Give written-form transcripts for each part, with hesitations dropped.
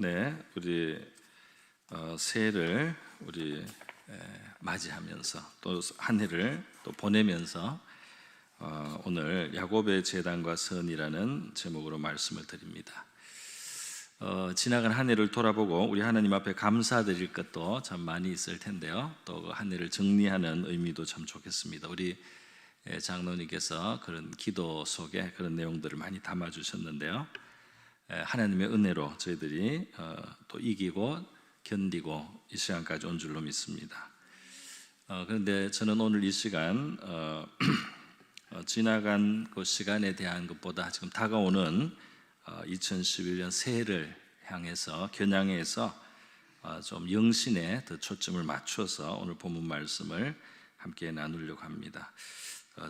네, 우리 새해를 우리 맞이하면서 또 한 해를 또 보내면서 오늘 야곱의 재단과 선이라는 제목으로 말씀을 드립니다. 지나간 한 해를 돌아보고 우리 하나님 앞에 감사드릴 것도 참 많이 있을 텐데요. 또 한 해를 정리하는 의미도 참 좋겠습니다. 우리 장로님께서 그런 기도 속에 그런 내용들을 많이 담아주셨는데요. 하나님의 은혜로 저희들이 또 이기고 견디고 이 시간까지 온 줄로 믿습니다. 그런데 저는 오늘 이 시간 지나간 그 시간에 대한 것보다 지금 다가오는 2011년 새해를 향해서 겨냥해서 좀 영신에 더 초점을 맞춰서 오늘 본문 말씀을 함께 나누려고 합니다.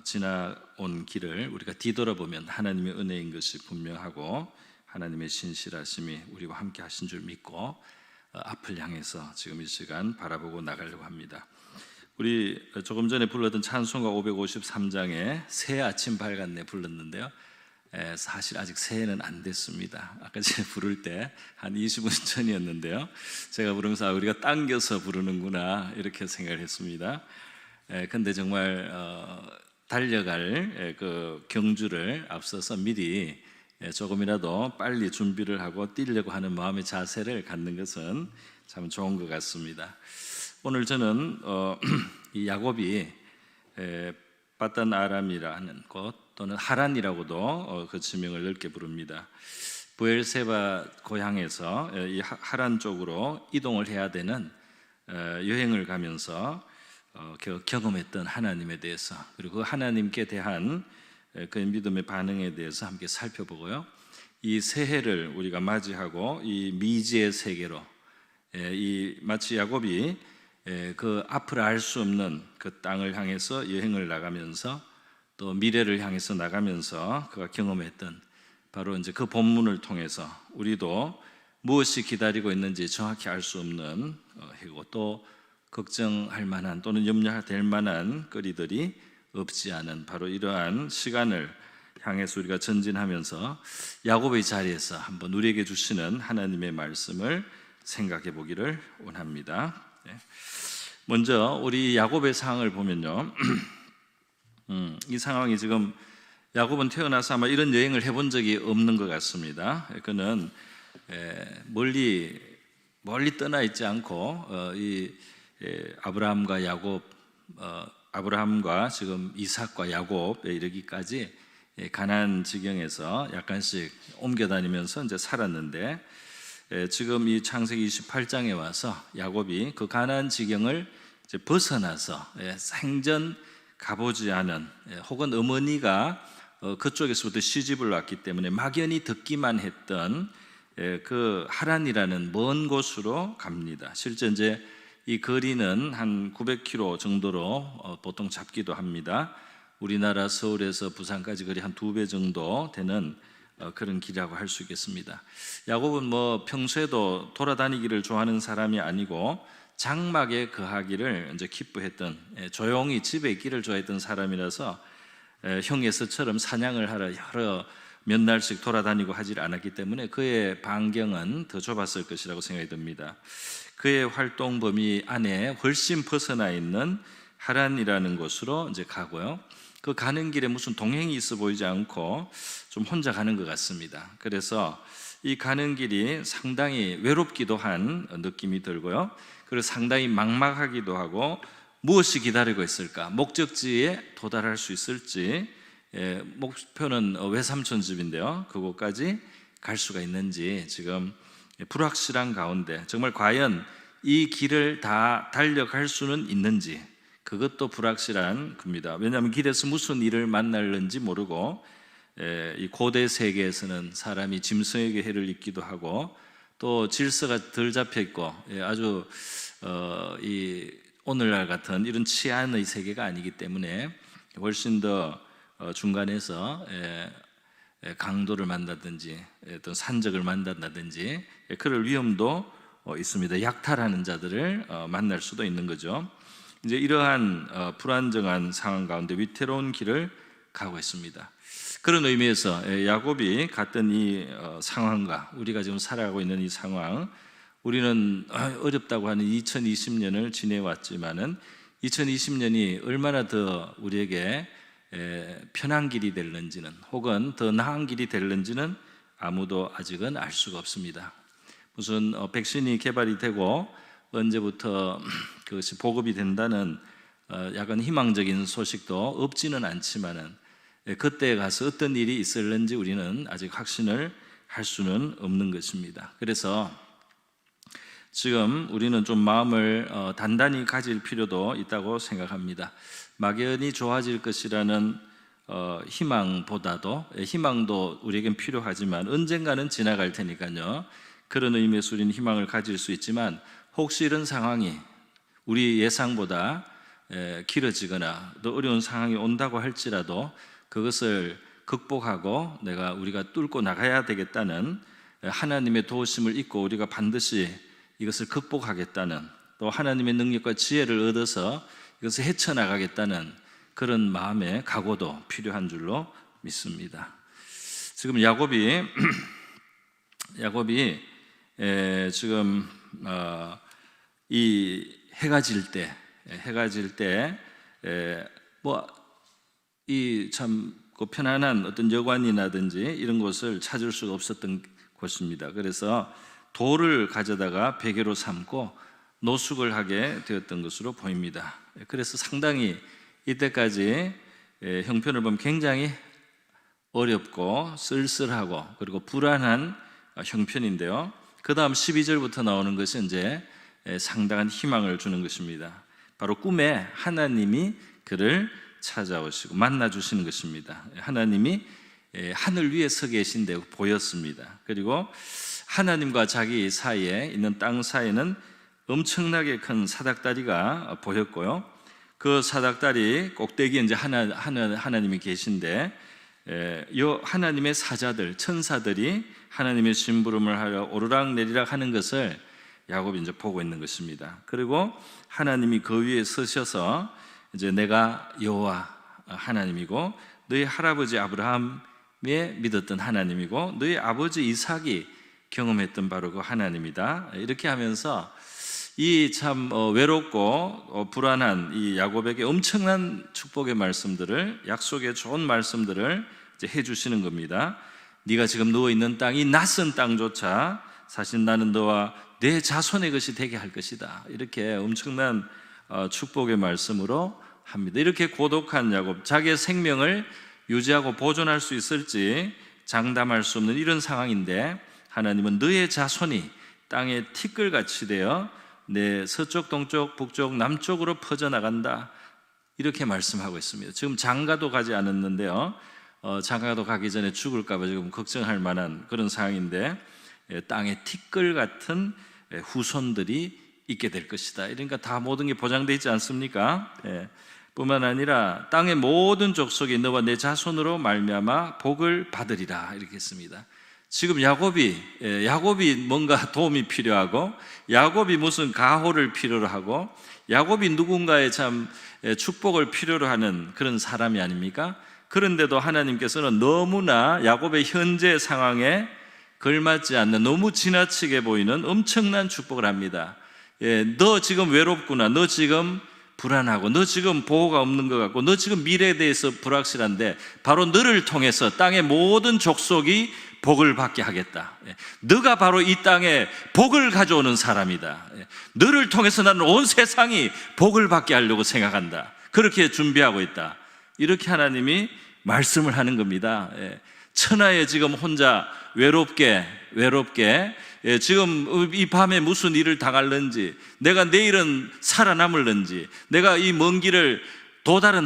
지나온 길을 우리가 뒤돌아보면 하나님의 은혜인 것이 분명하고 하나님의 신실하심이 우리와 함께 하신 줄 믿고 앞을 향해서 지금 이 시간 바라보고 나가려고 합니다. 우리 조금 전에 불렀던 찬송가 553장에 새 아침 밝았네 불렀는데요. 사실 아직 새해는 안 됐습니다. 아까 제가 부를 때 한 20분 전이었는데요. 제가 부르면서 우리가 당겨서 부르는구나 이렇게 생각을 했습니다. 근데 정말 달려갈 그 경주를 앞서서 미리 조금이라도 빨리 준비를 하고 뛰려고 하는 마음의 자세를 갖는 것은 참 좋은 것 같습니다. 오늘 저는 이 야곱이 바단 아람이라는 곳 또는 하란이라고도 그 지명을 넓게 부릅니다. 브엘세바 고향에서 이 하란 쪽으로 이동을 해야 되는 여행을 가면서 경험했던 하나님에 대해서 그리고 그 하나님께 대한 그 믿음의 반응에 대해서 함께 살펴보고요. 이 새해를 우리가 맞이하고 이 미지의 세계로 이 마치 야곱이 그 앞을 알 수 없는 그 땅을 향해서 여행을 나가면서 또 미래를 향해서 나가면서 그가 경험했던 바로 이제 그 본문을 통해서 우리도 무엇이 기다리고 있는지 정확히 알 수 없는 해고 또 걱정할 만한 또는 염려될 만한 거리들이 없지 않은 바로 이러한 시간을 향해서 우리가 전진하면서 야곱의 자리에서 한번 우리에게 주시는 하나님의 말씀을 생각해 보기를 원합니다. 먼저 우리 야곱의 상황을 보면요, 이 상황이 지금 야곱은 태어나서 아마 이런 여행을 해본 적이 없는 것 같습니다. 그는 멀리 떠나 있지 않고 이 아브라함과 야곱 아브라함과 지금 이삭과 야곱에 이르기까지 가나안 지경에서 약간씩 옮겨 다니면서 이제 살았는데 지금 이 창세기 28장에 와서 야곱이 그 가나안 지경을 이제 벗어나서 생전 가보지 않은 혹은 어머니가 그쪽에서부터 시집을 왔기 때문에 막연히 듣기만 했던 그 하란이라는 먼 곳으로 갑니다. 실제 이제 이 거리는 한 900km 정도로 보통 잡기도 합니다. 우리나라 서울에서 부산까지 거리 한 2배 정도 되는 그런 길이라고 할 수 있겠습니다. 야곱은 뭐 평소에도 돌아다니기를 좋아하는 사람이 아니고 장막에 거하기를 이제 기뻐했던 조용히 집에 있기를 좋아했던 사람이라서 형 에서처럼 사냥을 하러 여러 몇 날씩 돌아다니고 하질 않았기 때문에 그의 반경은 더 좁았을 것이라고 생각이 듭니다. 그의 활동 범위 안에 훨씬 벗어나 있는 하란이라는 곳으로 이제 가고요. 그 가는 길에 무슨 동행이 있어 보이지 않고 좀 혼자 가는 것 같습니다. 그래서 이 가는 길이 상당히 외롭기도 한 느낌이 들고요. 그리고 상당히 막막하기도 하고 무엇이 기다리고 있을까? 목적지에 도달할 수 있을지 목표는 외삼촌 집인데요. 그곳까지 갈 수가 있는지 지금 불확실한 가운데 정말 과연 이 길을 다 달려갈 수는 있는지 그것도 불확실한 겁니다. 왜냐하면 길에서 무슨 일을 만날는지 모르고 이 고대 세계에서는 사람이 짐승에게 해를 입기도 하고 또 질서가 덜 잡혀 있고 아주 이 오늘날 같은 이런 치안의 세계가 아니기 때문에 훨씬 더 중간에서 강도를 만난다든지 어떤 산적을 만난다든지 그럴 위험도 있습니다. 약탈하는 자들을 만날 수도 있는 거죠. 이제 이러한 불안정한 상황 가운데 위태로운 길을 가고 있습니다. 그런 의미에서 야곱이 갔던 이 상황과 우리가 지금 살아가고 있는 이 상황, 우리는 어렵다고 하는 2020년을 지내왔지만은 2020년이 얼마나 더 우리에게 편한 길이 될는지는, 혹은 더 나은 길이 될는지는 아무도 아직은 알 수가 없습니다. 무슨 백신이 개발이 되고 언제부터 그것이 보급이 된다는 약간 희망적인 소식도 없지는 않지만은 그때에 가서 어떤 일이 있을는지 우리는 아직 확신을 할 수는 없는 것입니다. 그래서 지금 우리는 좀 마음을 단단히 가질 필요도 있다고 생각합니다. 막연히 좋아질 것이라는 희망보다도, 희망도 우리에겐 필요하지만 언젠가는 지나갈 테니까요. 그런 의미에서 우리는 희망을 가질 수 있지만, 혹시 이런 상황이 우리 예상보다 길어지거나 또 어려운 상황이 온다고 할지라도 그것을 극복하고 우리가 뚫고 나가야 되겠다는 하나님의 도우심을 잊고 우리가 반드시 이것을 극복하겠다는, 또 하나님의 능력과 지혜를 얻어서 이것을 헤쳐나가겠다는 그런 마음의 각오도 필요한 줄로 믿습니다. 지금 야곱이 지금 이 해가 질 때 이 참 편안한 어떤 여관이라든지 이런 곳을 찾을 수가 없었던 곳입니다. 그래서 돌을 가져다가 베개로 삼고 노숙을 하게 되었던 것으로 보입니다. 그래서 상당히 이때까지 형편을 보면 굉장히 어렵고 쓸쓸하고 그리고 불안한 형편인데요. 그 다음 12절부터 나오는 것이 이제 상당한 희망을 주는 것입니다. 바로 꿈에 하나님이 그를 찾아오시고 만나주시는 것입니다. 하나님이 하늘 위에 서 계신데 보였습니다. 그리고 하나님과 자기 사이에 있는 땅 사이에는 엄청나게 큰 사닥다리가 보였고요. 그 사닥다리 꼭대기에 이제 하나님이 계신데, 하나님의 사자들, 천사들이 하나님의 심부름을 하려 오르락내리락 하는 것을 야곱이 이제 보고 있는 것입니다. 그리고 하나님이 그 위에 서셔서 이제 내가 여호와 하나님이고 너희 할아버지 아브라함의 믿었던 하나님이고 너희 아버지 이삭이 경험했던 바로 그 하나님이다. 이렇게 하면서 이 참 외롭고 불안한 이 야곱에게 엄청난 축복의 말씀들을, 약속의 좋은 말씀들을 이제 해주시는 겁니다. 네가 지금 누워있는 땅이 낯선 땅조차 사실 나는 너와 내 자손의 것이 되게 할 것이다. 이렇게 엄청난 축복의 말씀으로 합니다. 이렇게 고독한 야곱, 자기의 생명을 유지하고 보존할 수 있을지 장담할 수 없는 이런 상황인데, 하나님은 너의 자손이 땅에 티끌같이 되어 내 서쪽, 동쪽, 북쪽, 남쪽으로 퍼져나간다. 이렇게 말씀하고 있습니다. 지금 장가도 가지 않았는데요. 장가도 가기 전에 죽을까 봐 지금 걱정할 만한 그런 상황인데, 땅에 티끌 같은 후손들이 있게 될 것이다. 그러니까 다 모든 게 보장되어 있지 않습니까? 뿐만 아니라 땅의 모든 족속이 너와 내 자손으로 말미암아 복을 받으리라. 이렇게 했습니다. 지금 야곱이 뭔가 도움이 필요하고, 야곱이 무슨 가호를 필요로 하고, 야곱이 누군가의 참 축복을 필요로 하는 그런 사람이 아닙니까? 그런데도 하나님께서는 너무나 야곱의 현재 상황에 걸맞지 않는, 너무 지나치게 보이는 엄청난 축복을 합니다. 너 지금 외롭구나, 너 지금 불안하고, 너 지금 보호가 없는 것 같고, 너 지금 미래에 대해서 불확실한데 바로 너를 통해서 땅의 모든 족속이 복을 받게 하겠다. 너가 바로 이 땅에 복을 가져오는 사람이다. 너를 통해서 나는 온 세상이 복을 받게 하려고 생각한다. 그렇게 준비하고 있다. 이렇게 하나님이 말씀을 하는 겁니다. 천하에 지금 혼자 외롭게 지금 이 밤에 무슨 일을 당할는지, 내가 내일은 살아남을는지, 내가 이 먼 길을 도달은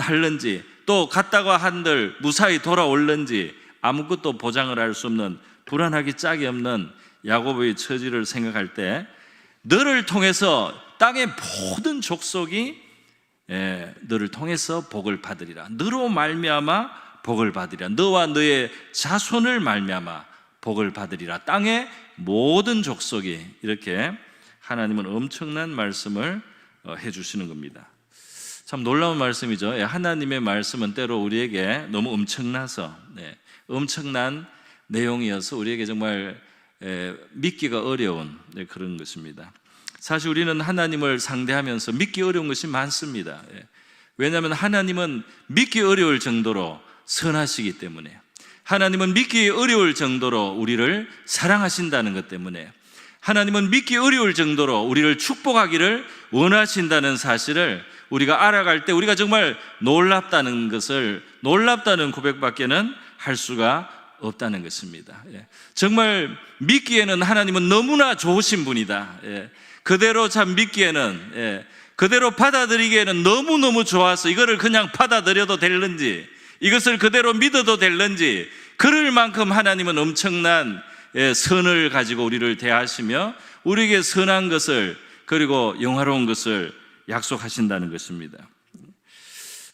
또 갔다가 한들 무사히 돌아올는지 아무것도 보장을 할 수 없는, 불안하기 짝이 없는 야곱의 처지를 생각할 때, 너를 통해서 땅의 모든 족속이 너를 통해서 복을 받으리라. 너로 말미암아 복을 받으리라. 너와 너의 자손을 말미암아 복을 받으리라. 땅의 모든 족속이, 이렇게 하나님은 엄청난 말씀을 해주시는 겁니다. 참 놀라운 말씀이죠. 하나님의 말씀은 때로 우리에게 너무 엄청나서 엄청난 내용이어서 우리에게 정말 믿기가 어려운 그런 것입니다. 사실 우리는 하나님을 상대하면서 믿기 어려운 것이 많습니다. 왜냐하면 하나님은 믿기 어려울 정도로 선하시기 때문에, 하나님은 믿기 어려울 정도로 우리를 사랑하신다는 것 때문에, 하나님은 믿기 어려울 정도로 우리를 축복하기를 원하신다는 사실을 우리가 알아갈 때 우리가 정말 놀랍다는 고백밖에는 할 수가 없다는 것입니다. 정말 믿기에는 하나님은 너무나 좋으신 분이다. 그대로 참 믿기에는, 그대로 받아들이기에는 너무너무 좋아서 이거를 그냥 받아들여도 될는지, 이것을 그대로 믿어도 될는지, 그럴 만큼 하나님은 엄청난 선을 가지고 우리를 대하시며 우리에게 선한 것을, 그리고 영화로운 것을 약속하신다는 것입니다.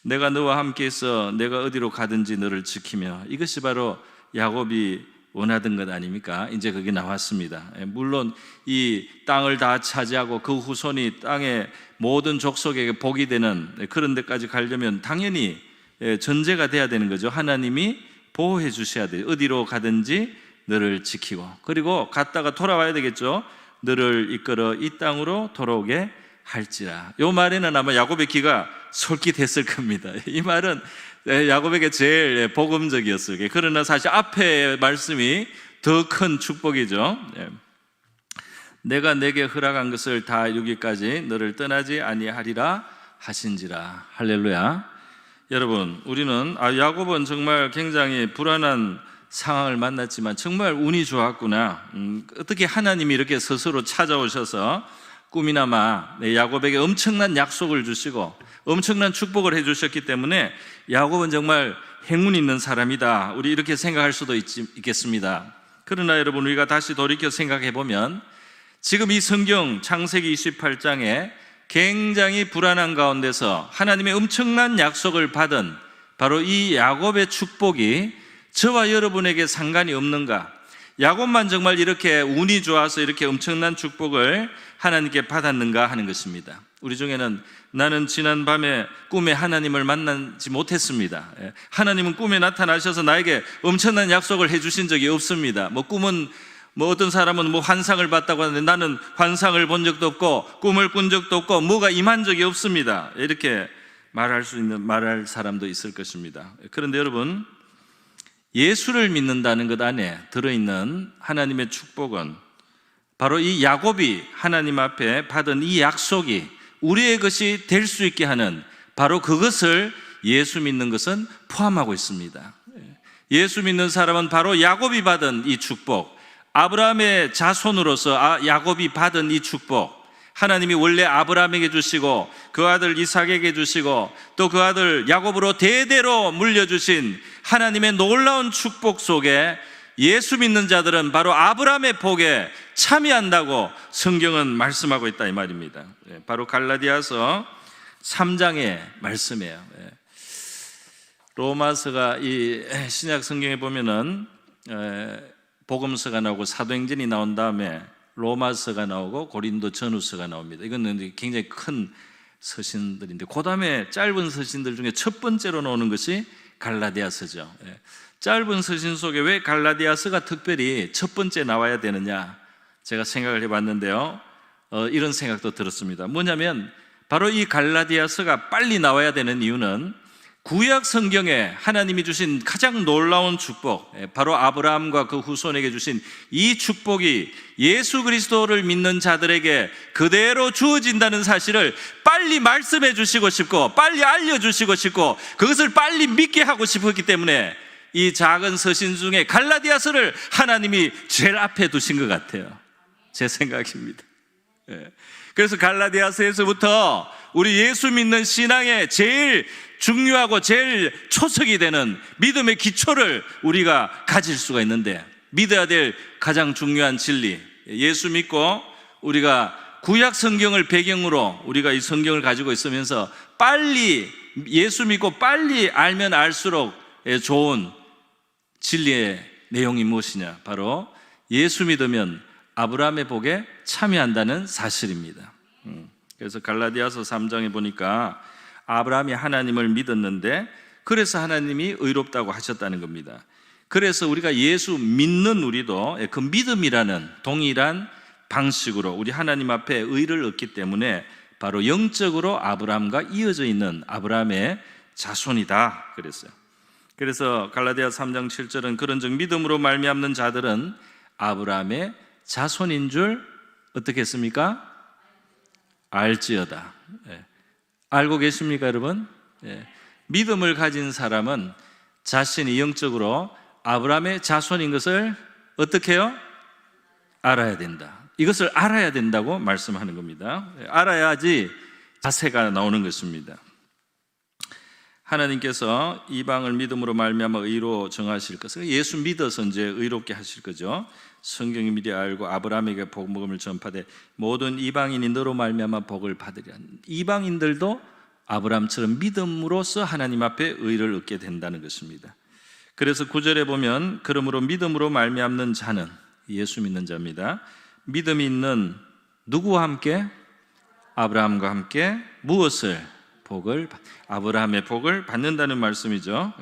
내가 너와 함께해서 내가 어디로 가든지 너를 지키며, 이것이 바로 야곱이 원하던 것 아닙니까? 이제 그게 나왔습니다. 물론 이 땅을 다 차지하고 그 후손이 땅의 모든 족속에게 복이 되는 그런 데까지 가려면 당연히 전제가 돼야 되는 거죠. 하나님이 보호해 주셔야 돼요. 어디로 가든지 너를 지키고, 그리고 갔다가 돌아와야 되겠죠. 너를 이끌어 이 땅으로 돌아오게 할지라. 이 말에는 아마 야곱의 귀가 솔깃했을 겁니다. 이 말은 야곱에게 제일 복음적이었어요. 그러나 사실 앞에 말씀이 더 큰 축복이죠. 내가 내게 허락한 것을 다 이루기까지 너를 떠나지 아니하리라 하신지라. 할렐루야. 여러분, 우리는 야곱은 정말 굉장히 불안한 상황을 만났지만 정말 운이 좋았구나. 어떻게 하나님이 이렇게 스스로 찾아오셔서 꿈이나마 야곱에게 엄청난 약속을 주시고 엄청난 축복을 해주셨기 때문에 야곱은 정말 행운 있는 사람이다, 우리 이렇게 생각할 수도 있겠습니다. 그러나 여러분, 우리가 다시 돌이켜 생각해 보면 지금 이 성경 창세기 28장에 굉장히 불안한 가운데서 하나님의 엄청난 약속을 받은 바로 이 야곱의 축복이 저와 여러분에게 상관이 없는가? 야곱만 정말 이렇게 운이 좋아서 이렇게 엄청난 축복을 하나님께 받았는가 하는 것입니다. 우리 중에는 나는 지난 밤에 꿈에 하나님을 만나지 못했습니다. 하나님은 꿈에 나타나셔서 나에게 엄청난 약속을 해주신 적이 없습니다. 꿈은 어떤 사람은 환상을 봤다고 하는데 나는 환상을 본 적도 없고 꿈을 꾼 적도 없고 뭐가 임한 적이 없습니다. 이렇게 말할 사람도 있을 것입니다. 그런데 여러분, 예수를 믿는다는 것 안에 들어있는 하나님의 축복은 바로 이 야곱이 하나님 앞에 받은 이 약속이 우리의 것이 될 수 있게 하는, 바로 그것을 예수 믿는 것은 포함하고 있습니다. 예수 믿는 사람은 바로 야곱이 받은 이 축복, 아브라함의 자손으로서 야곱이 받은 이 축복, 하나님이 원래 아브라함에게 주시고 그 아들 이삭에게 주시고 또 그 아들 야곱으로 대대로 물려주신 하나님의 놀라운 축복 속에 예수 믿는 자들은 바로 아브라함의 복에 참여한다고 성경은 말씀하고 있다, 이 말입니다. 바로 갈라디아서 3장의 말씀이에요. 로마서가 이 신약 성경에 보면은 복음서가 나오고 사도행전이 나온 다음에 로마서가 나오고 고린도 전후서가 나옵니다. 이거는 굉장히 큰 서신들인데 그 다음에 짧은 서신들 중에 첫 번째로 나오는 것이 갈라디아서죠. 짧은 서신 속에 왜 갈라디아서가 특별히 첫 번째 나와야 되느냐, 제가 생각을 해봤는데요. 이런 생각도 들었습니다. 뭐냐면 바로 이 갈라디아서가 빨리 나와야 되는 이유는 구약 성경에 하나님이 주신 가장 놀라운 축복, 바로 아브라함과 그 후손에게 주신 이 축복이 예수 그리스도를 믿는 자들에게 그대로 주어진다는 사실을 빨리 말씀해 주시고 싶고 빨리 알려주시고 싶고 그것을 빨리 믿게 하고 싶었기 때문에 이 작은 서신 중에 갈라디아서를 하나님이 제일 앞에 두신 것 같아요. 제 생각입니다. 그래서 갈라디아서에서부터 우리 예수 믿는 신앙의 제일 중요하고 제일 초석이 되는 믿음의 기초를 우리가 가질 수가 있는데, 믿어야 될 가장 중요한 진리, 예수 믿고 우리가 구약 성경을 배경으로 우리가 이 성경을 가지고 있으면서 빨리 예수 믿고 빨리 알면 알수록 좋은 진리의 내용이 무엇이냐, 바로 예수 믿으면 아브라함의 복에 참여한다는 사실입니다. 그래서 갈라디아서 3장에 보니까 아브라함이 하나님을 믿었는데 그래서 하나님이 의롭다고 하셨다는 겁니다. 그래서 우리가 예수 믿는 우리도 그 믿음이라는 동일한 방식으로 우리 하나님 앞에 의를 얻기 때문에 바로 영적으로 아브라함과 이어져 있는 아브라함의 자손이다 그랬어요. 그래서 갈라디아 3장 7절은 그런즉 믿음으로 말미암는 자들은 아브라함의 자손인 줄 어떻게 했습니까? 알지어다. 알고 계십니까 여러분? 믿음을 가진 사람은 자신이 영적으로 아브라함의 자손인 것을 어떻게 해요? 알아야 된다. 이것을 알아야 된다고 말씀하는 겁니다. 알아야지 자세가 나오는 것입니다. 하나님께서 이방을 믿음으로 말미암아 의로 정하실 것을 예수 믿어서 이제 의롭게 하실 거죠. 성경이 미리 알고 아브라함에게 복음을 전파되 모든 이방인이 너로 말미암아 복을 받으리라. 이방인들도 아브라함처럼 믿음으로써 하나님 앞에 의를 얻게 된다는 것입니다. 그래서 9절에 보면 그러므로 믿음으로 말미암는 자는 예수 믿는 자입니다. 믿음이 있는 누구와 함께? 아브라함과 함께 무엇을? 아브라함의 복을 받는다는 말씀이죠.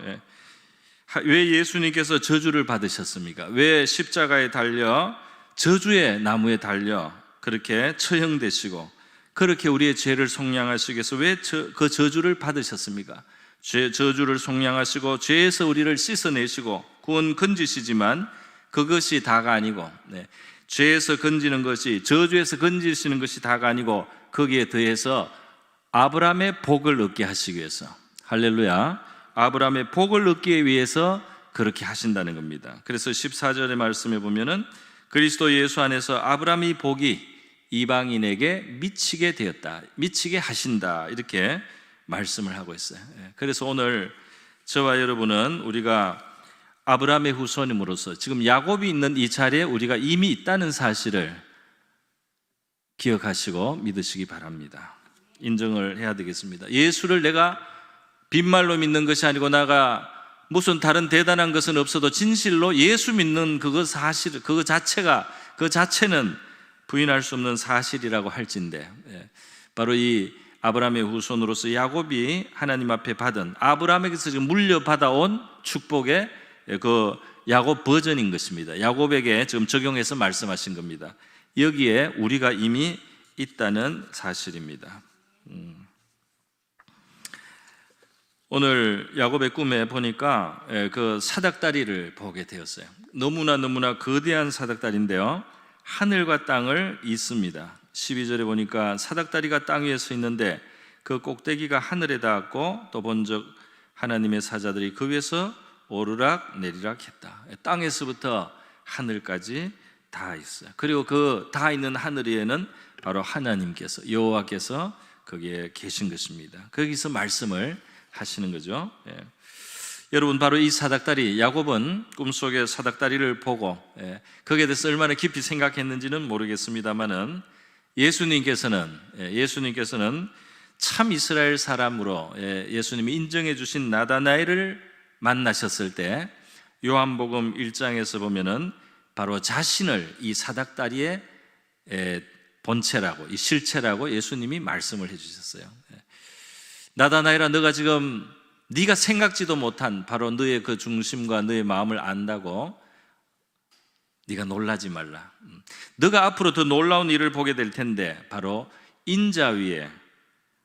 왜 예수님께서 저주를 받으셨습니까? 왜 십자가에 달려 저주의 나무에 달려 그렇게 처형되시고 그렇게 우리의 죄를 속량하시기 위해서 왜 그 저주를 받으셨습니까? 저주를 속량하시고 죄에서 우리를 씻어내시고 구원 건지시지만 그것이 다가 아니고 죄에서 건지는 것이 저주에서 건지시는 것이 다가 아니고 거기에 더해서 아브라함의 복을 얻게 하시기 위해서 할렐루야 아브라함의 복을 얻기 위해서 그렇게 하신다는 겁니다. 그래서 14절의 말씀에 보면은 그리스도 예수 안에서 아브라함의 복이 이방인에게 미치게 되었다 미치게 하신다 이렇게 말씀을 하고 있어요. 그래서 오늘 저와 여러분은 우리가 아브라함의 후손임으로써 지금 야곱이 있는 이 자리에 우리가 이미 있다는 사실을 기억하시고 믿으시기 바랍니다. 인정을 해야 되겠습니다. 예수를 내가 빈말로 믿는 것이 아니고 나가 무슨 다른 대단한 것은 없어도 진실로 예수 믿는 그거 사실, 그 자체는 부인할 수 없는 사실이라고 할진데 바로 이 아브라함의 후손으로서 야곱이 하나님 앞에 받은 아브라함에게서 지금 물려받아온 축복의 그 야곱 버전인 것입니다. 야곱에게 지금 적용해서 말씀하신 겁니다. 여기에 우리가 이미 있다는 사실입니다. 오늘 야곱의 꿈에 보니까 그 사닥다리를 보게 되었어요. 너무나 거대한 사닥다리인데요 하늘과 땅을 잇습니다. 12절에 보니까 사닥다리가 땅 위에 서 있는데 그 꼭대기가 하늘에 닿았고 또 본적 하나님의 사자들이 그 위에서 오르락 내리락 했다. 땅에서부터 하늘까지 다 있어요. 그리고 그 다 있는 하늘 위에는 바로 하나님께서 여호와께서 거기에 계신 것입니다. 거기서 말씀을 하시는 거죠. 여러분 바로 이 사닥다리 야곱은 꿈속에 사닥다리를 보고 거기에 대해서 얼마나 깊이 생각했는지는 모르겠습니다만은 예수님께서는 참 이스라엘 사람으로 예수님이 인정해 주신 나다나엘을 만나셨을 때 요한복음 1장에서 보면은 바로 자신을 이 사닥다리의 본체라고 이 실체라고 예수님이 말씀을 해주셨어요. 나다나엘아 너가 지금 네가 생각지도 못한 바로 너의 그 중심과 너의 마음을 안다고 네가 놀라지 말라. 너가 앞으로 더 놀라운 일을 보게 될 텐데 바로 인자 위에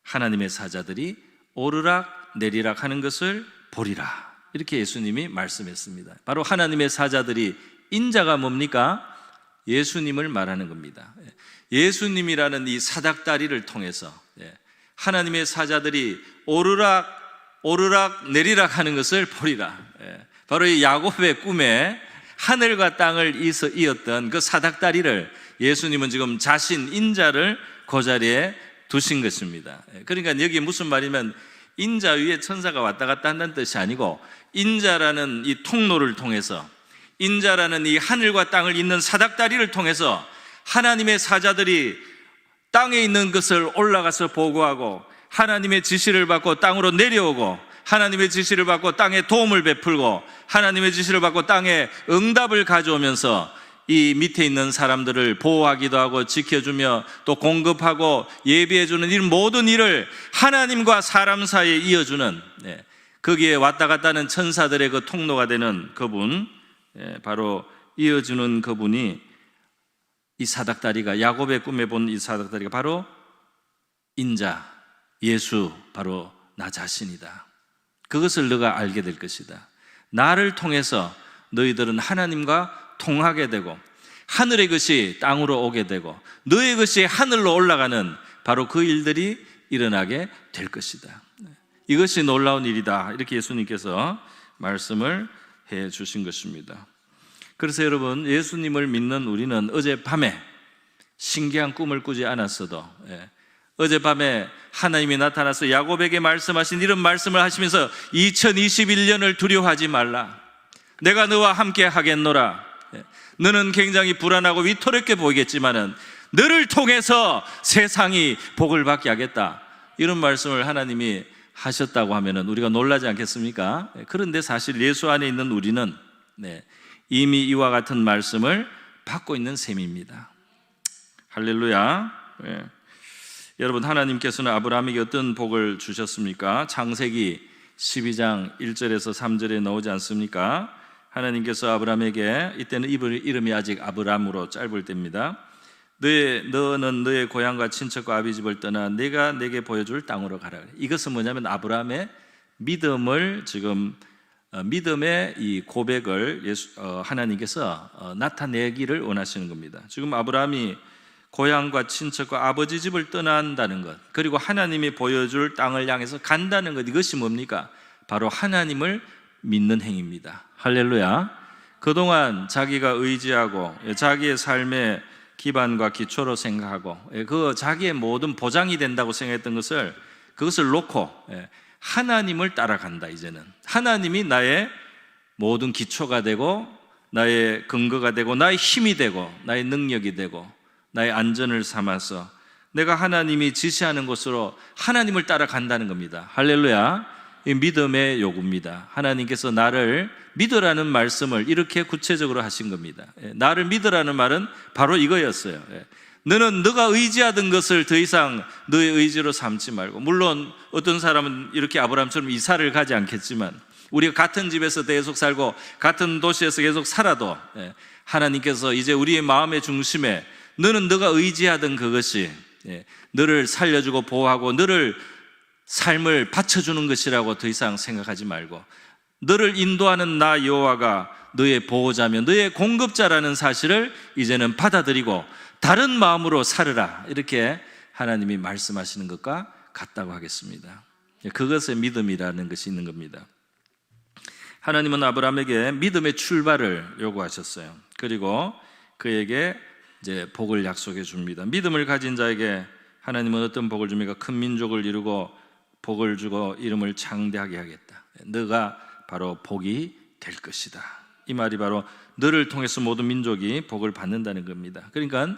하나님의 사자들이 오르락 내리락 하는 것을 보리라. 이렇게 예수님이 말씀했습니다. 바로 하나님의 사자들이 인자가 뭡니까? 예수님을 말하는 겁니다. 예수님이라는 이 사닥다리를 통해서 하나님의 사자들이 오르락 내리락 하는 것을 보리라. 바로 이 야곱의 꿈에 하늘과 땅을 이었던 그 사닥다리를 예수님은 지금 자신 인자를 그 자리에 두신 것입니다. 그러니까 여기 무슨 말이면 인자 위에 천사가 왔다 갔다 한다는 뜻이 아니고 인자라는 이 통로를 통해서 인자라는 이 하늘과 땅을 잇는 사닥다리를 통해서 하나님의 사자들이 땅에 있는 것을 올라가서 보고하고 하나님의 지시를 받고 땅으로 내려오고 하나님의 지시를 받고 땅에 도움을 베풀고 하나님의 지시를 받고 땅에 응답을 가져오면서 이 밑에 있는 사람들을 보호하기도 하고 지켜주며 또 공급하고 예비해주는 이 모든 일을 하나님과 사람 사이에 이어주는 거기에 왔다 갔다 하는 천사들의 그 통로가 되는 그분 바로 이어주는 그분이, 이 사닥다리가, 야곱의 꿈에 본 이 사닥다리가 바로 인자, 예수, 바로 나 자신이다. 그것을 너가 알게 될 것이다. 나를 통해서 너희들은 하나님과 통하게 되고 하늘의 것이 땅으로 오게 되고 너의 것이 하늘로 올라가는 바로 그 일들이 일어나게 될 것이다. 이것이 놀라운 일이다. 이렇게 예수님께서 말씀을 해 주신 것입니다. 그래서 여러분, 예수님을 믿는 우리는 어젯밤에 신기한 꿈을 꾸지 않았어도 어젯밤에 하나님이 나타나서 야곱에게 말씀하신 이런 말씀을 하시면서 2021년을 두려워하지 말라. 내가 너와 함께 하겠노라. 너는 굉장히 불안하고 위태롭게 보이겠지만은 너를 통해서 세상이 복을 받게 하겠다. 이런 말씀을 하나님이 하셨다고 하면은 우리가 놀라지 않겠습니까? 그런데 사실 예수 안에 있는 우리는 이미 이와 같은 말씀을 받고 있는 셈입니다. 할렐루야. 여러분, 하나님께서는 아브라함에게 어떤 복을 주셨습니까? 창세기 12장 1절에서 3절에 나오지 않습니까? 하나님께서 아브라함에게, 이때는 이름이 아직 아브람으로 짧을 때입니다. 너는 너의 고향과 친척과 아비 집을 떠나 내가 내게 보여줄 땅으로 가라. 이것은 뭐냐면 아브라함의 믿음을, 지금 믿음의 이 고백을 하나님께서 나타내기를 원하시는 겁니다. 지금 아브라함이 고향과 친척과 아버지 집을 떠난다는 것, 그리고 하나님이 보여줄 땅을 향해서 간다는 것, 이것이 뭡니까? 바로 하나님을 믿는 행위입니다. 할렐루야. 그동안 자기가 의지하고 자기의 삶의 기반과 기초로 생각하고 그 자기의 모든 보장이 된다고 생각했던 그것을 놓고 하나님을 따라간다. 이제는 하나님이 나의 모든 기초가 되고 나의 근거가 되고 나의 힘이 되고 나의 능력이 되고 나의 안전을 삼아서 내가 하나님이 지시하는 곳으로 하나님을 따라간다는 겁니다. 할렐루야. 이 믿음의 요구입니다. 하나님께서 나를 믿으라는 말씀을 이렇게 구체적으로 하신 겁니다. 나를 믿으라는 말은 바로 이거였어요. 너는 너가 의지하던 것을 더 이상 너의 의지로 삼지 말고, 물론 어떤 사람은 이렇게 아브라함처럼 이사를 가지 않겠지만, 우리가 같은 집에서 계속 살고 같은 도시에서 계속 살아도 하나님께서 이제 우리의 마음의 중심에 너는 너가 의지하던 그것이 너를 살려주고 보호하고 너를 삶을 받쳐주는 것이라고 더 이상 생각하지 말고, 너를 인도하는 나 여호와가 너의 보호자며 너의 공급자라는 사실을 이제는 받아들이고 다른 마음으로 살으라. 이렇게 하나님이 말씀하시는 것과 같다고 하겠습니다. 그것의 믿음이라는 것이 있는 겁니다. 하나님은 아브라함에게 믿음의 출발을 요구하셨어요. 그리고 그에게 이제 복을 약속해 줍니다. 믿음을 가진 자에게 하나님은 어떤 복을 줍니까? 큰 민족을 이루고 복을 주고 이름을 창대하게 하겠다. 너가 바로 복이 될 것이다. 이 말이 바로 너를 통해서 모든 민족이 복을 받는다는 겁니다. 그러니까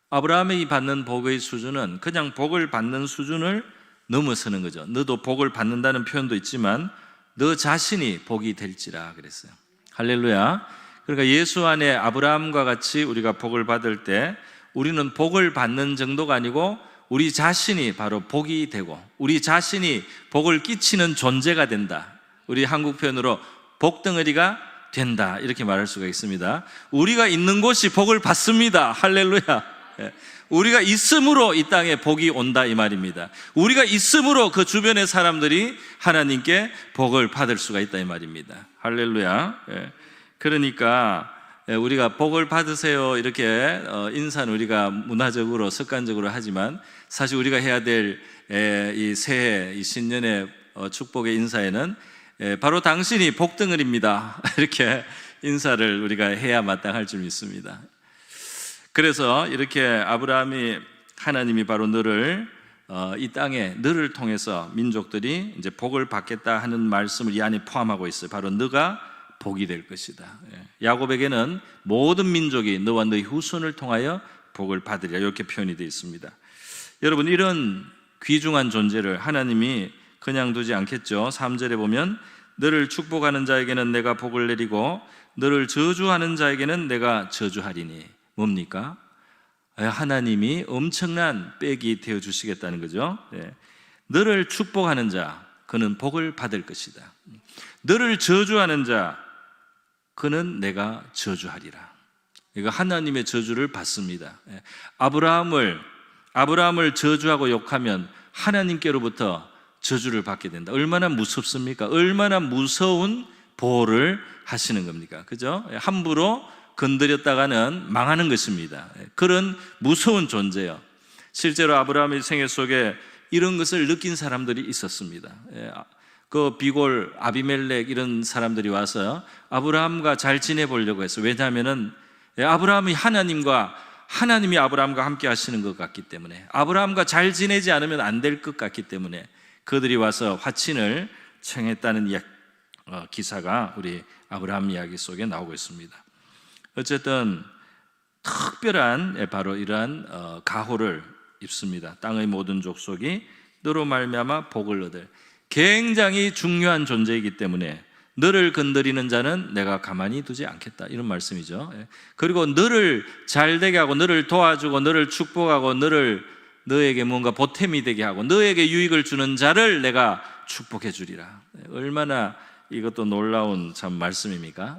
아브라함이 받는 복의 수준은 그냥 복을 받는 수준을 넘어서는 거죠. 너도 복을 받는다는 표현도 있지만 너 자신이 복이 될지라 그랬어요. 할렐루야. 그러니까 예수 안에 아브라함과 같이 우리가 복을 받을 때 우리는 복을 받는 정도가 아니고 우리 자신이 바로 복이 되고 우리 자신이 복을 끼치는 존재가 된다. 우리 한국 표현으로 복덩어리가 된다, 이렇게 말할 수가 있습니다. 우리가 있는 곳이 복을 받습니다. 할렐루야. 우리가 있음으로 이 땅에 복이 온다, 이 말입니다. 우리가 있음으로 그 주변의 사람들이 하나님께 복을 받을 수가 있다, 이 말입니다. 할렐루야. 그러니까 우리가 복을 받으세요 이렇게 인사는 우리가 문화적으로 습관적으로 하지만 사실 우리가 해야 될 이 새해, 이 신년의 축복의 인사에는 바로 당신이 복덩어리입니다, 이렇게 인사를 우리가 해야 마땅할 줄 믿습니다. 그래서 이렇게 아브라함이 하나님이 바로 너를 이 땅에 너를 통해서 민족들이 이제 복을 받겠다 하는 말씀을 이 안에 포함하고 있어요. 바로 너가 복이 될 것이다. 야곱에게는 모든 민족이 너와 너의 후손을 통하여 복을 받으리라, 이렇게 표현이 되어 있습니다. 여러분, 이런 귀중한 존재를 하나님이 그냥 두지 않겠죠. 3절에 보면 너를 축복하는 자에게는 내가 복을 내리고 너를 저주하는 자에게는 내가 저주하리니. 뭡니까? 하나님이 엄청난 백이 되어 주시겠다는 거죠. 너를 축복하는 자, 그는 복을 받을 것이다. 너를 저주하는 자, 그는 내가 저주하리라. 이거 하나님의 저주를 받습니다. 아브라함을 저주하고 욕하면 하나님께로부터 저주를 받게 된다. 얼마나 무섭습니까? 얼마나 무서운 보호를 하시는 겁니까? 그죠? 함부로 건드렸다가는 망하는 것입니다. 그런 무서운 존재요. 실제로 아브라함의 생애 속에 이런 것을 느낀 사람들이 있었습니다. 그 비골 아비멜렉 이런 사람들이 와서 아브라함과 잘 지내보려고 했어요. 왜냐하면은 하나님이 아브라함과 함께 하시는 것 같기 때문에, 아브라함과 잘 지내지 않으면 안 될 것 같기 때문에 그들이 와서 화친을 청했다는 기사가 우리 아브라함 이야기 속에 나오고 있습니다. 어쨌든 특별한 바로 이러한 가호를 입습니다. 땅의 모든 족속이 너로 말미암아 복을 얻을, 굉장히 중요한 존재이기 때문에 너를 건드리는 자는 내가 가만히 두지 않겠다, 이런 말씀이죠. 그리고 너를 잘되게 하고 너를 도와주고 너를 축복하고 너에게 뭔가 보탬이 되게 하고 너에게 유익을 주는 자를 내가 축복해 주리라. 얼마나 이것도 놀라운 참 말씀입니까?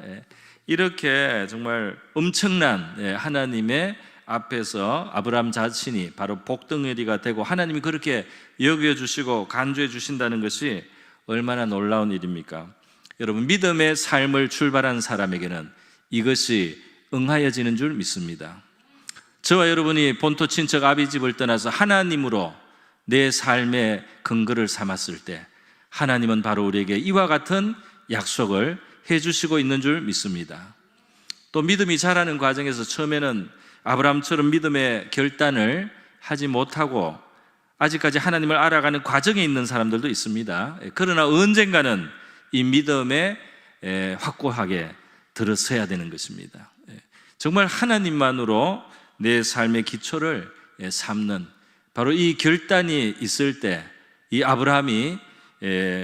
이렇게 정말 엄청난 하나님의 앞에서 아브라함 자신이 바로 복덩어리가 되고 하나님이 그렇게 여겨주시고 간주해 주신다는 것이 얼마나 놀라운 일입니까? 여러분, 믿음의 삶을 출발한 사람에게는 이것이 응하여지는 줄 믿습니다. 저와 여러분이 본토 친척 아비집을 떠나서 하나님으로 내 삶의 근거를 삼았을 때 하나님은 바로 우리에게 이와 같은 약속을 해주시고 있는 줄 믿습니다. 또 믿음이 자라는 과정에서 처음에는 아브라함처럼 믿음의 결단을 하지 못하고 아직까지 하나님을 알아가는 과정에 있는 사람들도 있습니다. 그러나 언젠가는 이 믿음에 확고하게 들어서야 되는 것입니다. 정말 하나님만으로 내 삶의 기초를 삼는 바로 이 결단이 있을 때 이 아브라함이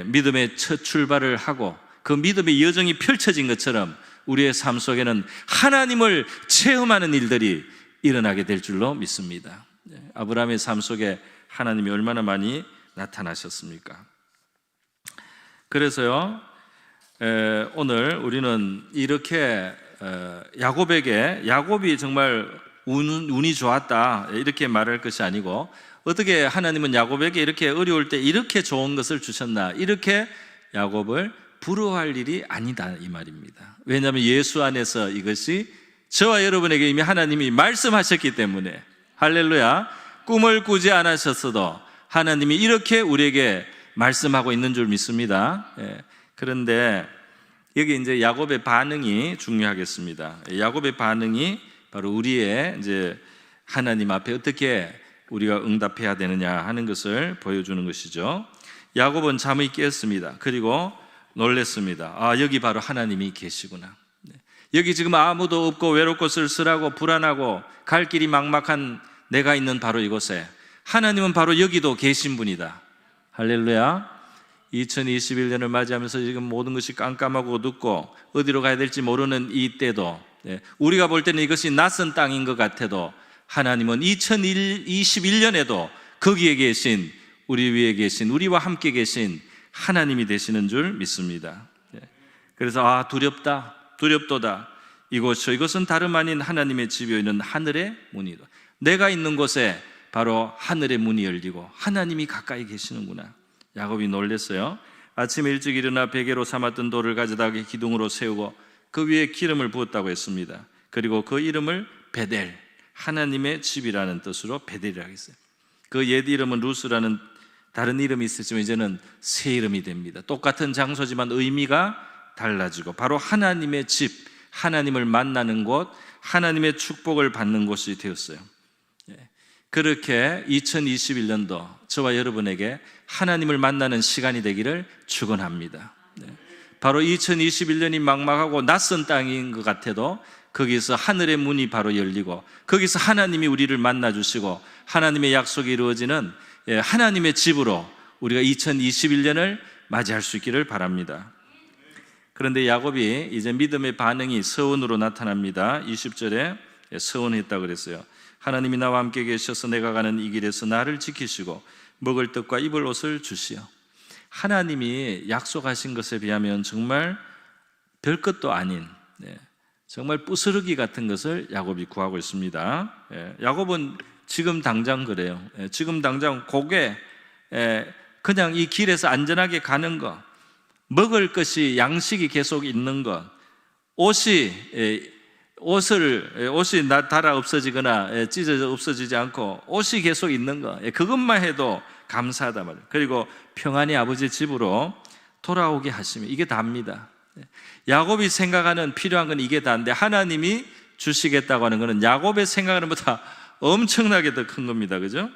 믿음의 첫 출발을 하고 그 믿음의 여정이 펼쳐진 것처럼 우리의 삶 속에는 하나님을 체험하는 일들이 일어나게 될 줄로 믿습니다. 아브라함의 삶 속에 하나님이 얼마나 많이 나타나셨습니까? 그래서요, 오늘 우리는 이렇게 야곱이 정말 운이 좋았다 이렇게 말할 것이 아니고, 어떻게 하나님은 야곱에게 이렇게 어려울 때 이렇게 좋은 것을 주셨나, 이렇게 야곱을 부러워할 일이 아니다 이 말입니다. 왜냐하면 예수 안에서 이것이 저와 여러분에게 이미 하나님이 말씀하셨기 때문에, 할렐루야, 꿈을 꾸지 않으셨어도 하나님이 이렇게 우리에게 말씀하고 있는 줄 믿습니다. 그런데 여기 이제 야곱의 반응이 중요하겠습니다. 야곱의 반응이 바로 우리의 이제 하나님 앞에 어떻게 우리가 응답해야 되느냐 하는 것을 보여주는 것이죠. 야곱은 잠이 깼습니다. 그리고 놀랬습니다. 여기 바로 하나님이 계시구나. 여기 지금 아무도 없고 외롭고 쓸쓸하고 불안하고 갈 길이 막막한 내가 있는 바로 이곳에 하나님은 바로 여기도 계신 분이다. 할렐루야. 2021년을 맞이하면서 지금 모든 것이 깜깜하고 어둡고 어디로 가야 될지 모르는 이 때도, 우리가 볼 때는 이것이 낯선 땅인 것 같아도 하나님은 2021년에도 거기에 계신, 우리 위에 계신, 우리와 함께 계신 하나님이 되시는 줄 믿습니다. 그래서 두렵도다 이것은 다름 아닌 하나님의 집에 있는 하늘의 문이다. 내가 있는 곳에 바로 하늘의 문이 열리고 하나님이 가까이 계시는구나. 야곱이 놀랐어요. 아침에 일찍 일어나 베개로 삼았던 돌을 가져다 기둥으로 세우고 그 위에 기름을 부었다고 했습니다. 그리고 그 이름을 베델, 하나님의 집이라는 뜻으로 베델이라고 했어요. 그 옛 이름은 루스라는 다른 이름이 있었지만 이제는 새 이름이 됩니다. 똑같은 장소지만 의미가 달라지고 바로 하나님의 집, 하나님을 만나는 곳, 하나님의 축복을 받는 곳이 되었어요. 그렇게 2021년도 저와 여러분에게 하나님을 만나는 시간이 되기를 축원합니다. 바로 2021년이 막막하고 낯선 땅인 것 같아도 거기서 하늘의 문이 바로 열리고 거기서 하나님이 우리를 만나주시고 하나님의 약속이 이루어지는 하나님의 집으로 우리가 2021년을 맞이할 수 있기를 바랍니다. 그런데 야곱이 이제 믿음의 반응이 서원으로 나타납니다. 20절에 서원했다고 그랬어요. 하나님이 나와 함께 계셔서 내가 가는 이 길에서 나를 지키시고 먹을 떡과 입을 옷을 주시어. 하나님이 약속하신 것에 비하면 정말 별것도 아닌 정말 부스러기 같은 것을 야곱이 구하고 있습니다. 야곱은 지금 당장 그래요. 지금 당장 고개, 그냥 이 길에서 안전하게 가는 것, 먹을 것이 양식이 계속 있는 것, 옷이 달아 없어지거나 찢어져 없어지지 않고 옷이 계속 있는 것, 그것만 해도 감사하다 말이에요. 그리고 평안히 아버지 집으로 돌아오게 하시면 이게 다입니다. 야곱이 생각하는 필요한 건 이게 다인데 하나님이 주시겠다고 하는 것은 야곱의 생각하는 것보다 엄청나게 더 큰 겁니다. 그죠?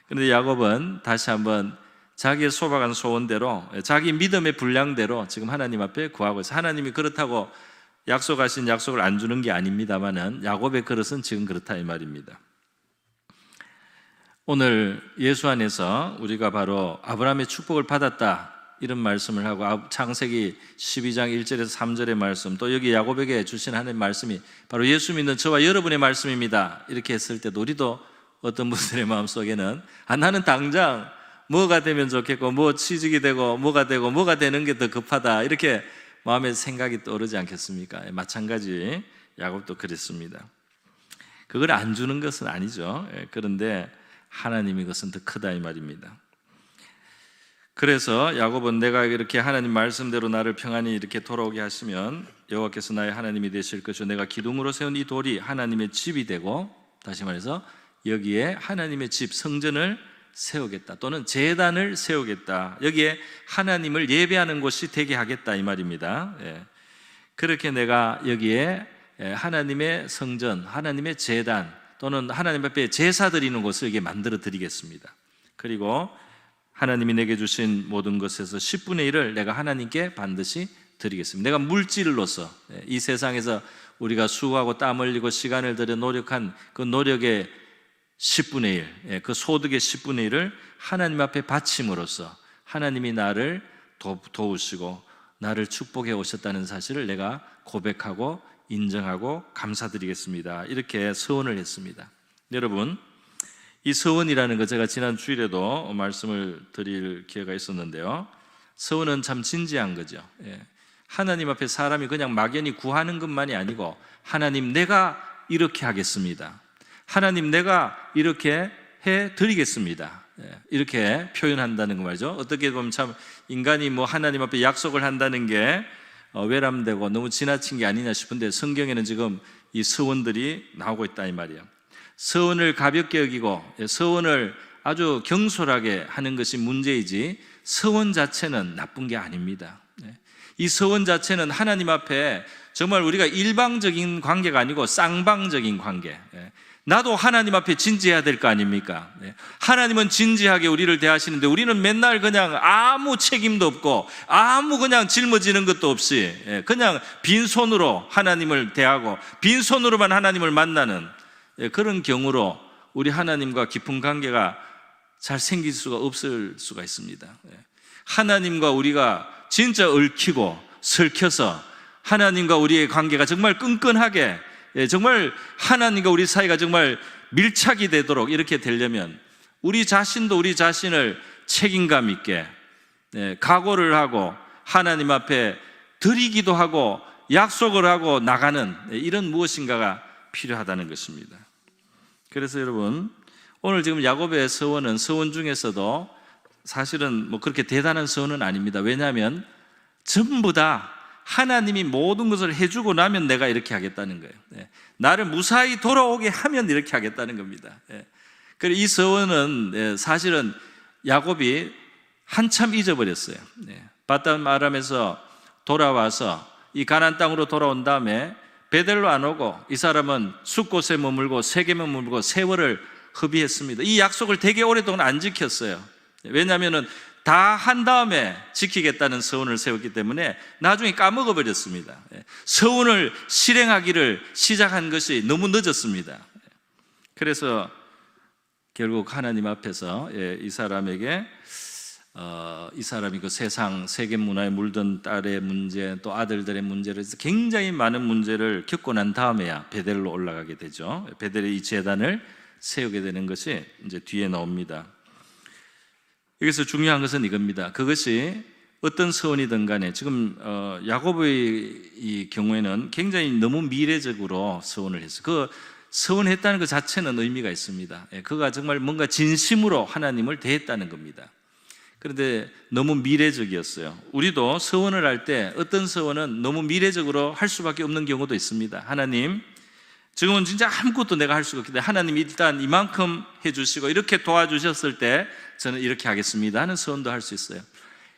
그런데 야곱은 다시 한번 자기의 소박한 소원대로, 자기 믿음의 분량대로 지금 하나님 앞에 구하고 있어요. 하나님이 그렇다고 약속하신 약속을 안 주는 게 아닙니다만은 야곱의 그릇은 지금 그렇다 이 말입니다. 오늘 예수 안에서 우리가 바로 아브라함의 축복을 받았다 이런 말씀을 하고, 창세기 12장 1절에서 3절의 말씀, 또 여기 야곱에게 주신 하나님의 말씀이 바로 예수 믿는 저와 여러분의 말씀입니다 이렇게 했을 때도 우리도 어떤 분들의 마음속에는 나는 당장 뭐가 되면 좋겠고 뭐 취직이 되고 뭐가 되는 게 더 급하다 이렇게 마음에 생각이 떠오르지 않겠습니까? 마찬가지 야곱도 그랬습니다. 그걸 안 주는 것은 아니죠. 그런데 하나님이 그것은 더 크다 이 말입니다. 그래서 야곱은 내가 이렇게 하나님 말씀대로 나를 평안히 이렇게 돌아오게 하시면 여호와께서 나의 하나님이 되실 것이요 내가 기둥으로 세운 이 돌이 하나님의 집이 되고, 다시 말해서 여기에 하나님의 집 성전을 세우겠다 또는 제단을 세우겠다, 여기에 하나님을 예배하는 곳이 되게 하겠다 이 말입니다. 그렇게 내가 여기에 하나님의 성전, 하나님의 제단 또는 하나님 앞에 제사 드리는 곳을 이게 만들어 드리겠습니다. 그리고 하나님이 내게 주신 모든 것에서 10분의 1을 내가 하나님께 반드시 드리겠습니다. 내가 물질로서 이 세상에서 우리가 수고하고 땀 흘리고 시간을 들여 노력한 그 노력의 10분의 1, 그 소득의 10분의 1을 하나님 앞에 바침으로써 하나님이 나를 도우시고 나를 축복해 오셨다는 사실을 내가 고백하고 인정하고 감사드리겠습니다. 이렇게 서원을 했습니다. 여러분, 이 서원이라는 거 제가 지난 주일에도 말씀을 드릴 기회가 있었는데요, 서원은 참 진지한 거죠. 하나님 앞에 사람이 그냥 막연히 구하는 것만이 아니고, 하나님 내가 이렇게 하겠습니다, 하나님 내가 이렇게 해드리겠습니다, 이렇게 표현한다는 거 말이죠. 어떻게 보면 참 인간이 뭐 하나님 앞에 약속을 한다는 게 외람되고 너무 지나친 게 아니냐 싶은데, 성경에는 지금 이 서원들이 나오고 있다 이 말이에요. 서원을 가볍게 여기고 서원을 아주 경솔하게 하는 것이 문제이지 서원 자체는 나쁜 게 아닙니다. 이 서원 자체는 하나님 앞에 정말 우리가 일방적인 관계가 아니고 쌍방적인 관계, 나도 하나님 앞에 진지해야 될 거 아닙니까? 하나님은 진지하게 우리를 대하시는데 우리는 맨날 그냥 아무 책임도 없고 아무 그냥 짊어지는 것도 없이 그냥 빈손으로 하나님을 대하고 빈손으로만 하나님을 만나는 그런 경우로 우리 하나님과 깊은 관계가 잘 생길 수가 없을 수가 있습니다. 하나님과 우리가 진짜 얽히고 설켜서 하나님과 우리의 관계가 정말 끈끈하게, 정말 하나님과 우리 사이가 정말 밀착이 되도록 이렇게 되려면 우리 자신도 우리 자신을 책임감 있게 각오를 하고 하나님 앞에 드리기도 하고 약속을 하고 나가는 이런 무엇인가가 필요하다는 것입니다. 그래서 여러분, 오늘 지금 야곱의 서원은 서원 중에서도 사실은 뭐 그렇게 대단한 서원은 아닙니다. 왜냐하면 전부 다 하나님이 모든 것을 해주고 나면 내가 이렇게 하겠다는 거예요. 나를 무사히 돌아오게 하면 이렇게 하겠다는 겁니다. 그리고 이 서원은 사실은 야곱이 한참 잊어버렸어요. 바단 아람에서 돌아와서 이 가나안 땅으로 돌아온 다음에 베델로 안 오고 이 사람은 숫곳에 머물고 세겜에 머물고 세월을 허비했습니다. 이 약속을 되게 오랫동안 안 지켰어요. 왜냐하면 다 한 다음에 지키겠다는 서원을 세웠기 때문에 나중에 까먹어 버렸습니다. 서원을 실행하기를 시작한 것이 너무 늦었습니다. 그래서 결국 하나님 앞에서 이 사람에게 이 사람이 그 세상 세계 문화에 물든 딸의 문제, 또 아들들의 문제를 굉장히 많은 문제를 겪고 난 다음에야 베델로 올라가게 되죠. 베델의 이 제단을 세우게 되는 것이 이제 뒤에 나옵니다. 여기서 중요한 것은 이겁니다. 그것이 어떤 서원이든 간에 지금 야고보의 이 경우에는 굉장히 너무 미래적으로 서원을 했어요. 그 서원했다는 것 자체는 의미가 있습니다. 그가 정말 뭔가 진심으로 하나님을 대했다는 겁니다. 그런데 너무 미래적이었어요. 우리도 서원을 할 때 어떤 서원은 너무 미래적으로 할 수밖에 없는 경우도 있습니다. 하나님, 지금은 진짜 아무것도 내가 할 수가 없기 때문에 하나님이 일단 이만큼 해주시고 이렇게 도와주셨을 때 저는 이렇게 하겠습니다 하는 서원도 할 수 있어요.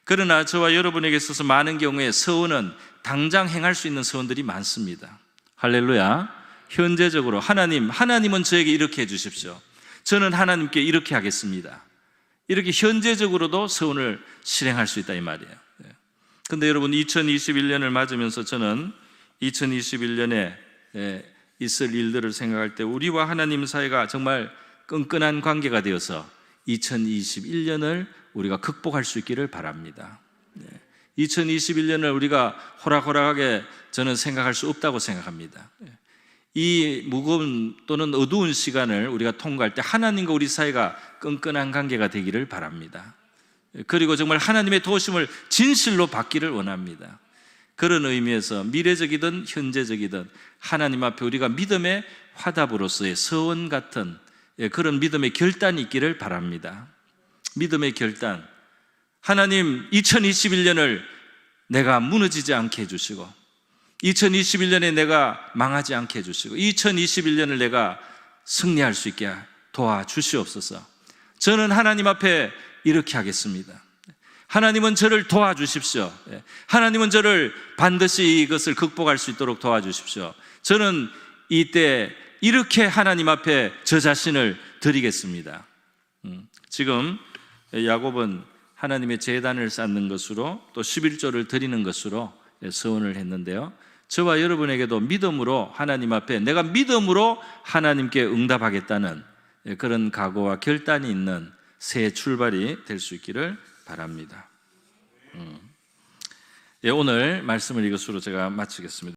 그러나 저와 여러분에게 있어서 많은 경우에 서원은 당장 행할 수 있는 서원들이 많습니다. 할렐루야. 현재적으로 하나님은 저에게 이렇게 해주십시오. 저는 하나님께 이렇게 하겠습니다. 이렇게 현재적으로도 서원을 실행할 수 있다 이 말이에요. 그런데 여러분 2021년을 맞으면서 저는 2021년에 있을 일들을 생각할 때 우리와 하나님 사이가 정말 끈끈한 관계가 되어서 2021년을 우리가 극복할 수 있기를 바랍니다. 2021년을 우리가 호락호락하게 저는 생각할 수 없다고 생각합니다. 이 무거운 또는 어두운 시간을 우리가 통과할 때 하나님과 우리 사이가 끈끈한 관계가 되기를 바랍니다. 그리고 정말 하나님의 도우심을 진실로 받기를 원합니다. 그런 의미에서 미래적이든 현재적이든 하나님 앞에 우리가 믿음의 화답으로서의 서원 같은 그런 믿음의 결단이 있기를 바랍니다. 믿음의 결단. 하나님 2021년을 내가 무너지지 않게 해주시고 2021년에 내가 망하지 않게 해주시고 2021년을 내가 승리할 수 있게 도와주시옵소서. 저는 하나님 앞에 이렇게 하겠습니다. 하나님은 저를 도와주십시오. 하나님은 저를 반드시 이것을 극복할 수 있도록 도와주십시오. 저는 이때 이렇게 하나님 앞에 저 자신을 드리겠습니다. 지금 야곱은 하나님의 제단을 쌓는 것으로 또 11조를 드리는 것으로 서원을 했는데요, 저와 여러분에게도 믿음으로 하나님 앞에 내가 믿음으로 하나님께 응답하겠다는 그런 각오와 결단이 있는 새 출발이 될 수 있기를 바랍니다. 오늘 말씀을 이것으로 제가 마치겠습니다.